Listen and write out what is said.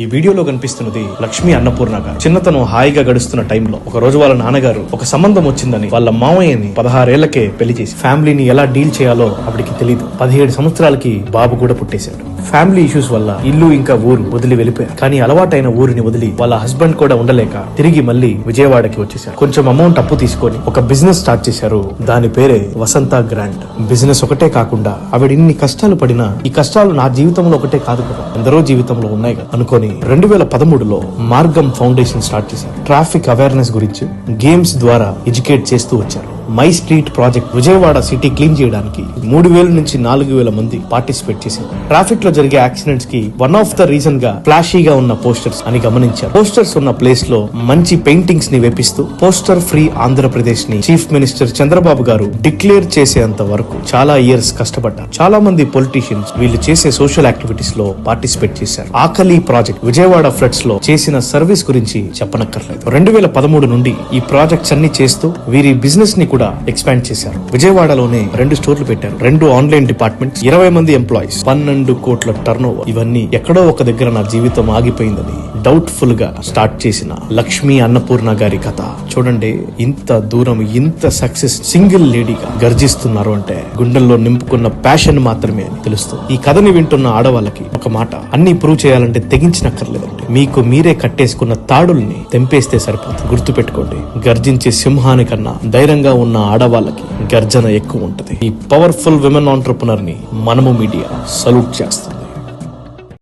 ఈ వీడియోలో కనిపిస్తున్నది లక్ష్మీ అన్నపూర్ణ గారు. చిన్నతనం హాయిగా గడుస్తున్న టైంలో ఒక రోజు వాళ్ళ నాన్నగారు ఒక సంబంధం వచ్చిందని వాళ్ళ మామయ్యని 16 ఏళ్లకే పెళ్లి చేసి ఫ్యామిలీని ఎలా డీల్ చేయాలో ఆవిడికి తెలియదు. 17 సంవత్సరాలకి బాబు కూడా పుట్టేశాడు. ఫ్యామిలీ ఇష్యూస్ వల్ల ఇల్లు ఇంకా ఊరు వదిలి వెళ్ళిపోయారు. కానీ అలవాటైన ఊరిని వదిలి వాళ్ళ హస్బెండ్ కూడా ఉండలేక తిరిగి మళ్ళీ విజయవాడకి వచ్చేసారు. కొంచెం అమౌంట్ అప్పు తీసుకొని ఒక బిజినెస్ స్టార్ట్ చేశారు. దాని పేరే వసంత గ్రాండ్. బిజినెస్ ఒకటే కాకుండా ఆవిడ ఇన్ని కష్టాలు పడినా ఈ కష్టాలు నా జీవితంలో ఒకటే కాదు కదా, ఎందరో జీవితంలో ఉన్నాయి కదా అనుకొని 2013లో మార్గం ఫౌండేషన్ స్టార్ట్ చేశారు. ట్రాఫిక్ అవేర్నెస్ గురించి గేమ్స్ ద్వారా ఎడ్యుకేట్ చేస్తూ వచ్చారు. My street project Vijayawada city clean చేయడానికి 3000 నుంచి 4000 మంది పార్టిసిపేట్ చేశారు. ట్రాఫిక్ లో జరిగే యాక్సిడెంట్స్ కి వన్ ఆఫ్ ద రీజన్ గా ఫ్లాషీగా ఉన్న పోస్టర్స్ అని గమనించారు. పోస్టర్స్ ఉన్న ప్లేస్ లో మంచి పెయింటింగ్స్ ని వేపిస్తూ పోస్టర్ ఫ్రీ ఆంధ్రప్రదేశ్ ని చీఫ్ మినిస్టర్ చంద్రబాబు గారు డిక్లేర్ చేసేంత వరకు చాలా ఇయర్స్ కష్టపడ్డారు. చాలా మంది పొలిటీషియన్స్ వీళ్ళు చేసే సోషల్ యాక్టివిటీస్ లో పార్టిసిపేట్ చేశారు. ఆకలి ప్రాజెక్ట్ విజయవాడ ఫ్లడ్స్ లో చేసిన సర్వీస్ గురించి చెప్పనక్కర్లేదు. 2013 నుండి ఈ ప్రాజెక్ట్స్ అన్ని చేస్తూ వీరి బిజినెస్ ని కూడా ఎక్స్పాండ్ చేశారు. విజయవాడలోనే 2 స్టోర్లు పెట్టారు. 2 ఆన్లైన్ డిపార్ట్మెంట్స్, 20 మంది ఎంప్లాయీస్, 12 కోట్ల టర్నోవర్. ఇవన్నీ ఎక్కడో ఒక దగ్గర నా జీవితం ఆగిపోయిందని డౌట్ఫుల్ గా స్టార్ట్ చేసిన లక్ష్మీ అన్నపూర్ణ గారి కథ చూడండి. ఇంత దూరం, ఇంత సక్సెస్ సింగిల్ లేడీగా గర్జిస్తున్నారు అంటే గుండెల్లో నింపుకున్న ప్యాషన్ మాత్రమే అని తెలుస్తుంది. ఈ కథని వింటున్న ఆడవాళ్ళకి ఒక మాట, అన్ని ప్రూవ్ చేయాలంటే తెగించినక్కర్లేదండి. మీకు మీరే కట్టేసుకున్న తాడుల్ని తెంపేస్తే సరిపోతుంది. గుర్తు పెట్టుకోండి, గర్జించే సింహానికన్నా ధైర్యంగా ఉన్న ఆడవాళ్ళకి గర్జన ఎక్కువ ఉంటది. ఈ పవర్ఫుల్ విమెన్ ఆంటర్ప్రెన్యూర్ ని మనము మీడియా సల్యూట్ చేస్తాం.